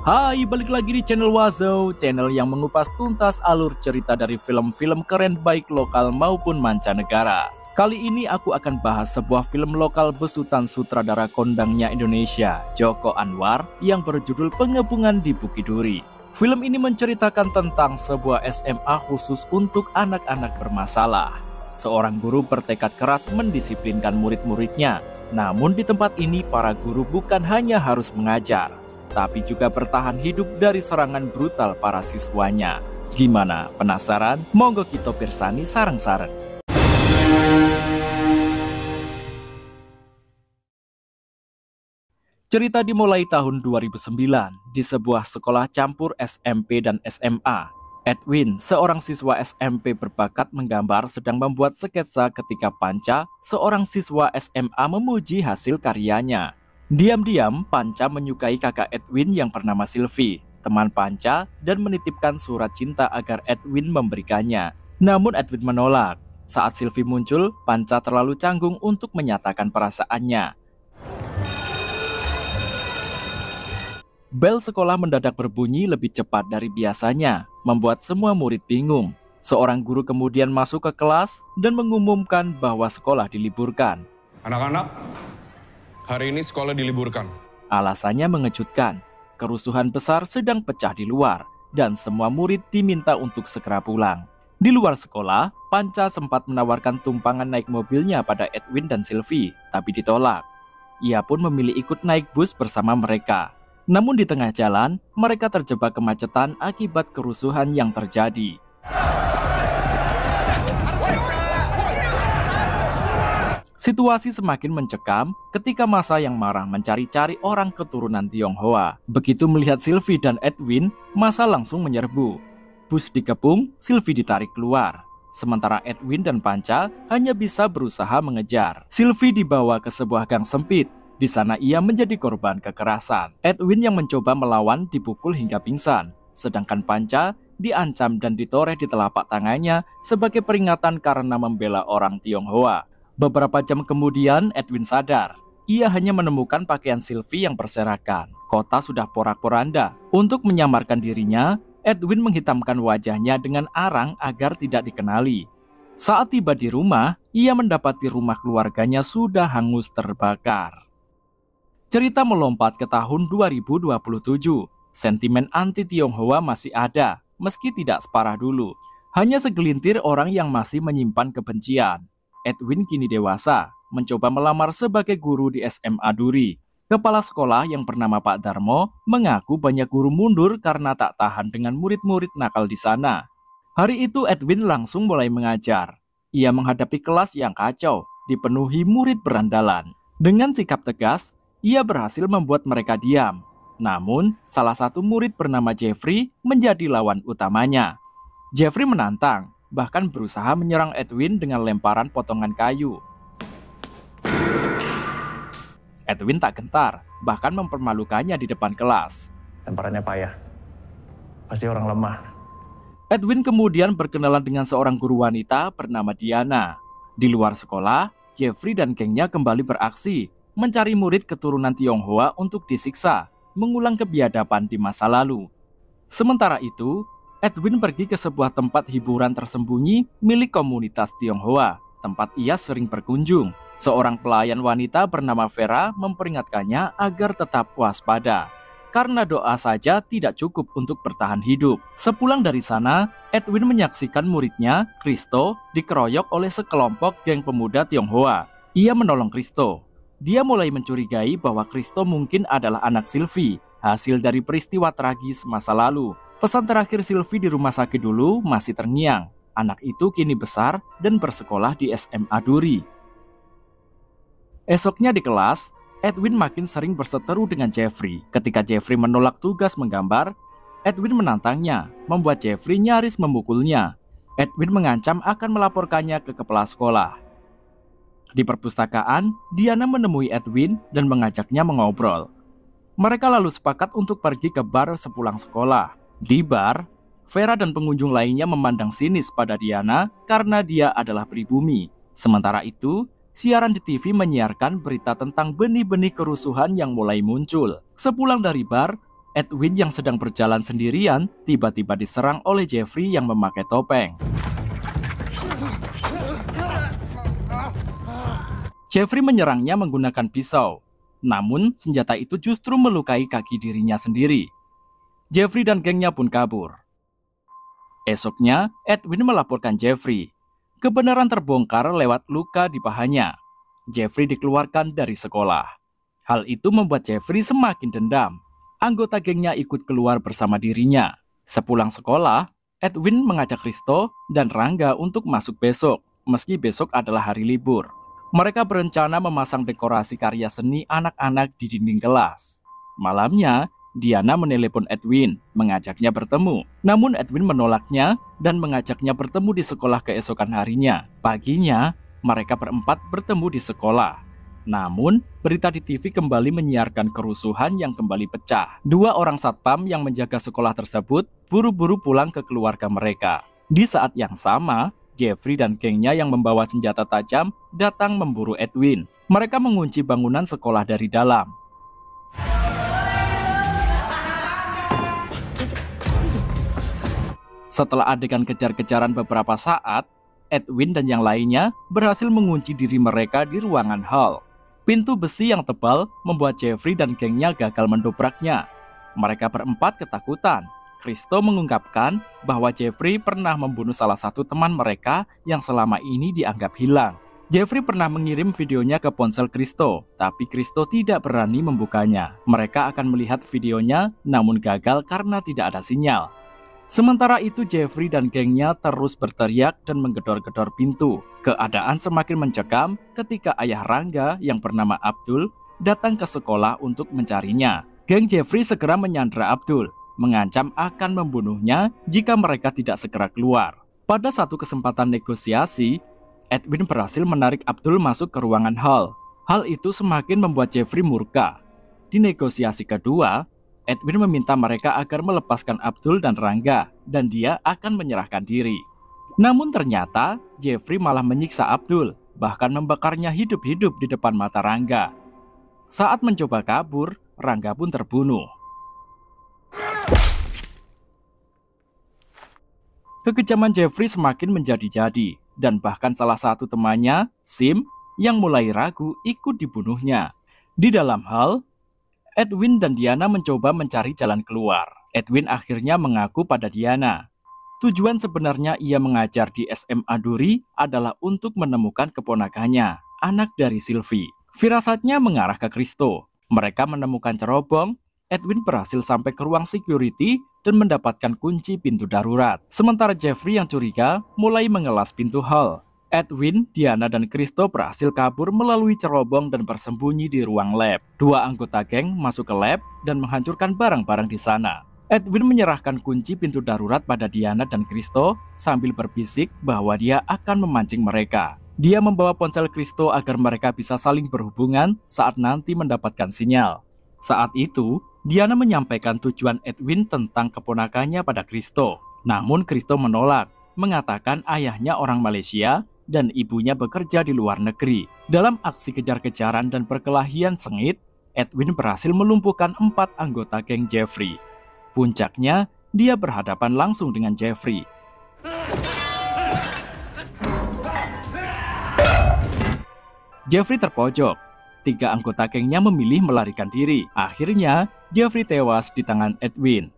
Hai, balik lagi di channel Wazo, channel yang mengupas tuntas alur cerita dari film-film keren baik lokal maupun mancanegara. Kali ini aku akan bahas sebuah film lokal besutan sutradara kondangnya Indonesia, Joko Anwar, yang berjudul Pengepungan di Bukit Duri. Film ini menceritakan tentang sebuah SMA khusus untuk anak-anak bermasalah. Seorang guru bertekad keras mendisiplinkan murid-muridnya. Namun di tempat ini para guru bukan hanya harus mengajar, tapi juga bertahan hidup dari serangan brutal para siswanya. Gimana? Penasaran? Monggo kita pirsani sareng-sareng. Cerita dimulai tahun 2009 di sebuah sekolah campur SMP dan SMA. Edwin, seorang siswa SMP berbakat menggambar, sedang membuat sketsa ketika Panca, seorang siswa SMA, memuji hasil karyanya. Diam-diam, Panca menyukai kakak Edwin yang bernama Sylvie, teman Panca, dan menitipkan surat cinta agar Edwin memberikannya. Namun Edwin menolak. Saat Sylvie muncul, Panca terlalu canggung untuk menyatakan perasaannya. Bel sekolah mendadak berbunyi lebih cepat dari biasanya, membuat semua murid bingung. Seorang guru kemudian masuk ke kelas dan mengumumkan bahwa sekolah diliburkan. Anak-anak, hari ini sekolah diliburkan. Alasannya mengejutkan. Kerusuhan besar sedang pecah di luar, dan semua murid diminta untuk segera pulang. Di luar sekolah, Panca sempat menawarkan tumpangan naik mobilnya pada Edwin dan Sylvie, tapi ditolak. Ia pun memilih ikut naik bus bersama mereka. Namun di tengah jalan, mereka terjebak kemacetan akibat kerusuhan yang terjadi. Situasi semakin mencekam ketika massa yang marah mencari-cari orang keturunan Tionghoa. Begitu melihat Sylvie dan Edwin, massa langsung menyerbu. Bus dikepung, Sylvie ditarik keluar. Sementara Edwin dan Panca hanya bisa berusaha mengejar. Sylvie dibawa ke sebuah gang sempit. Di sana ia menjadi korban kekerasan. Edwin yang mencoba melawan dipukul hingga pingsan. Sedangkan Panca diancam dan ditoreh di telapak tangannya sebagai peringatan karena membela orang Tionghoa. Beberapa jam kemudian Edwin sadar. Ia hanya menemukan pakaian Sylvie yang berserakan. Kota sudah porak-poranda. Untuk menyamarkan dirinya, Edwin menghitamkan wajahnya dengan arang agar tidak dikenali. Saat tiba di rumah, ia mendapati rumah keluarganya sudah hangus terbakar. Cerita melompat ke tahun 2027. Sentimen anti-Tionghoa masih ada, meski tidak separah dulu. Hanya segelintir orang yang masih menyimpan kebencian. Edwin kini dewasa, mencoba melamar sebagai guru di SMA Duri. Kepala sekolah yang bernama Pak Darmo mengaku banyak guru mundur karena tak tahan dengan murid-murid nakal di sana. Hari itu Edwin langsung mulai mengajar. Ia menghadapi kelas yang kacau, dipenuhi murid berandalan. Dengan sikap tegas, ia berhasil membuat mereka diam. Namun, salah satu murid bernama Jeffrey menjadi lawan utamanya. Jeffrey menantang, bahkan berusaha menyerang Edwin dengan lemparan potongan kayu. Edwin tak gentar, bahkan mempermalukannya di depan kelas. Lemparannya payah. Pasti orang lemah. Edwin kemudian berkenalan dengan seorang guru wanita bernama Diana. Di luar sekolah, Jeffrey dan gengnya kembali beraksi, mencari murid keturunan Tionghoa untuk disiksa, mengulang kebiadaban di masa lalu. Sementara itu, Edwin pergi ke sebuah tempat hiburan tersembunyi milik komunitas Tionghoa, tempat ia sering berkunjung. Seorang pelayan wanita bernama Vera memperingatkannya agar tetap waspada, karena doa saja tidak cukup untuk bertahan hidup. Sepulang dari sana, Edwin menyaksikan muridnya, Kristo, dikeroyok oleh sekelompok geng pemuda Tionghoa. Ia menolong Kristo. Dia mulai mencurigai bahwa Kristo mungkin adalah anak Sylvie, hasil dari peristiwa tragis masa lalu. Pesan terakhir Sylvie di rumah sakit dulu masih terngiang. Anak itu kini besar dan bersekolah di SMA Duri. Esoknya di kelas, Edwin makin sering berseteru dengan Jeffrey. Ketika Jeffrey menolak tugas menggambar, Edwin menantangnya, membuat Jeffrey nyaris memukulnya. Edwin mengancam akan melaporkannya ke kepala sekolah. Di perpustakaan, Diana menemui Edwin dan mengajaknya mengobrol. Mereka lalu sepakat untuk pergi ke bar sepulang sekolah. Di bar, Vera dan pengunjung lainnya memandang sinis pada Diana karena dia adalah pribumi. Sementara itu, siaran di TV menyiarkan berita tentang benih-benih kerusuhan yang mulai muncul. Sepulang dari bar, Edwin yang sedang berjalan sendirian tiba-tiba diserang oleh Jeffrey yang memakai topeng. Jeffrey menyerangnya menggunakan pisau, namun senjata itu justru melukai kaki dirinya sendiri. Jeffrey dan gengnya pun kabur. Esoknya, Edwin melaporkan Jeffrey. Kebenaran terbongkar lewat luka di pahanya. Jeffrey dikeluarkan dari sekolah. Hal itu membuat Jeffrey semakin dendam. Anggota gengnya ikut keluar bersama dirinya. Sepulang sekolah, Edwin mengajak Christo dan Rangga untuk masuk besok, meski besok adalah hari libur. Mereka berencana memasang dekorasi karya seni anak-anak di dinding kelas. Malamnya, Diana menelepon Edwin, mengajaknya bertemu. Namun Edwin menolaknya dan mengajaknya bertemu di sekolah keesokan harinya. Paginya, mereka berempat bertemu di sekolah. Namun, berita di TV kembali menyiarkan kerusuhan yang kembali pecah. 2 orang satpam yang menjaga sekolah tersebut buru-buru pulang ke keluarga mereka. Di saat yang sama, Jeffrey dan gengnya yang membawa senjata tajam datang memburu Edwin. Mereka mengunci bangunan sekolah dari dalam. Setelah adegan kejar-kejaran beberapa saat, Edwin dan yang lainnya berhasil mengunci diri mereka di ruangan hall. Pintu besi yang tebal membuat Jeffrey dan gengnya gagal mendobraknya. Mereka berempat ketakutan. Christo mengungkapkan bahwa Jeffrey pernah membunuh salah satu teman mereka yang selama ini dianggap hilang. Jeffrey pernah mengirim videonya ke ponsel Christo, tapi Christo tidak berani membukanya. Mereka akan melihat videonya, namun gagal karena tidak ada sinyal. Sementara itu Jeffrey dan gengnya terus berteriak dan menggedor-gedor pintu. Keadaan semakin mencekam ketika ayah Rangga yang bernama Abdul datang ke sekolah untuk mencarinya. Geng Jeffrey segera menyandra Abdul, mengancam akan membunuhnya jika mereka tidak segera keluar. Pada satu kesempatan negosiasi, Edwin berhasil menarik Abdul masuk ke ruangan hall. Hal itu semakin membuat Jeffrey murka. Di negosiasi kedua, Edwin meminta mereka agar melepaskan Abdul dan Rangga, dan dia akan menyerahkan diri. Namun ternyata, Jeffrey malah menyiksa Abdul, bahkan membakarnya hidup-hidup di depan mata Rangga. Saat mencoba kabur, Rangga pun terbunuh. Kekejaman Jeffrey semakin menjadi-jadi, dan bahkan salah satu temannya, Sim, yang mulai ragu ikut dibunuhnya. Di dalam hal, Edwin dan Diana mencoba mencari jalan keluar. Edwin akhirnya mengaku pada Diana. Tujuan sebenarnya ia mengajar di SMA Duri adalah untuk menemukan keponakannya, anak dari Sylvie. Firasatnya mengarah ke Christo. Mereka menemukan cerobong. Edwin berhasil sampai ke ruang security dan mendapatkan kunci pintu darurat. Sementara Jeffrey yang curiga mulai mengelas pintu hall. Edwin, Diana, dan Christo berhasil kabur melalui cerobong dan bersembunyi di ruang lab. 2 anggota geng masuk ke lab dan menghancurkan barang-barang di sana. Edwin menyerahkan kunci pintu darurat pada Diana dan Christo sambil berbisik bahwa dia akan memancing mereka. Dia membawa ponsel Christo agar mereka bisa saling berhubungan saat nanti mendapatkan sinyal. Saat itu, Diana menyampaikan tujuan Edwin tentang keponakannya pada Christo. Namun Christo menolak, mengatakan ayahnya orang Malaysia dan ibunya bekerja di luar negeri. Dalam aksi kejar-kejaran dan perkelahian sengit, Edwin berhasil melumpuhkan 4 anggota geng Jeffrey. Puncaknya, dia berhadapan langsung dengan Jeffrey. Jeffrey terpojok. 3 anggota gengnya memilih melarikan diri. Akhirnya, Jeffrey tewas di tangan Edwin.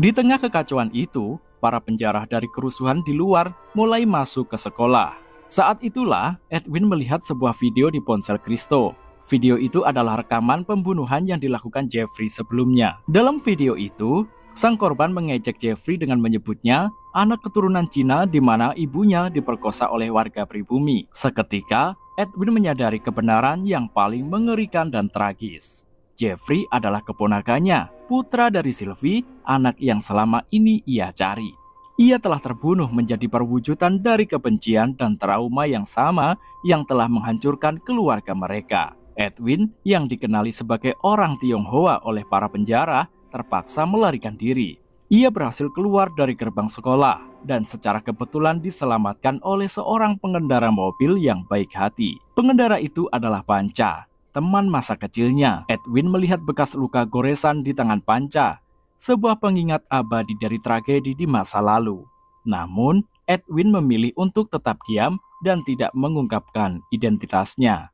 Di tengah kekacauan itu, para penjara dari kerusuhan di luar mulai masuk ke sekolah. Saat itulah Edwin melihat sebuah video di ponsel Christo. Video itu adalah rekaman pembunuhan yang dilakukan Jeffrey sebelumnya. Dalam video itu, sang korban mengejek Jeffrey dengan menyebutnya anak keturunan Cina di mana ibunya diperkosa oleh warga pribumi. Seketika, Edwin menyadari kebenaran yang paling mengerikan dan tragis. Jeffrey adalah keponakannya, putra dari Sylvie, anak yang selama ini ia cari. Ia telah terbunuh menjadi perwujudan dari kebencian dan trauma yang sama yang telah menghancurkan keluarga mereka. Edwin, yang dikenali sebagai orang Tionghoa oleh para penjara, terpaksa melarikan diri. Ia berhasil keluar dari gerbang sekolah dan secara kebetulan diselamatkan oleh seorang pengendara mobil yang baik hati. Pengendara itu adalah Panca. teman masa kecilnya. Edwin melihat bekas luka goresan di tangan Panca, sebuah pengingat abadi dari tragedi di masa lalu. Namun, Edwin memilih untuk tetap diam dan tidak mengungkapkan identitasnya.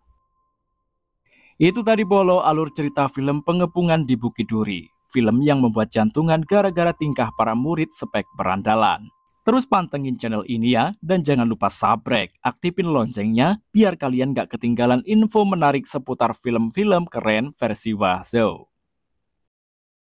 Itu tadi Polo, alur cerita film Pengepungan di Bukit Duri. Film yang membuat jantungan gara-gara tingkah para murid spek berandalan. Terus pantengin channel ini ya, dan jangan lupa subscribe, aktifin loncengnya, biar kalian gak ketinggalan info menarik seputar film-film keren versi Wahzo.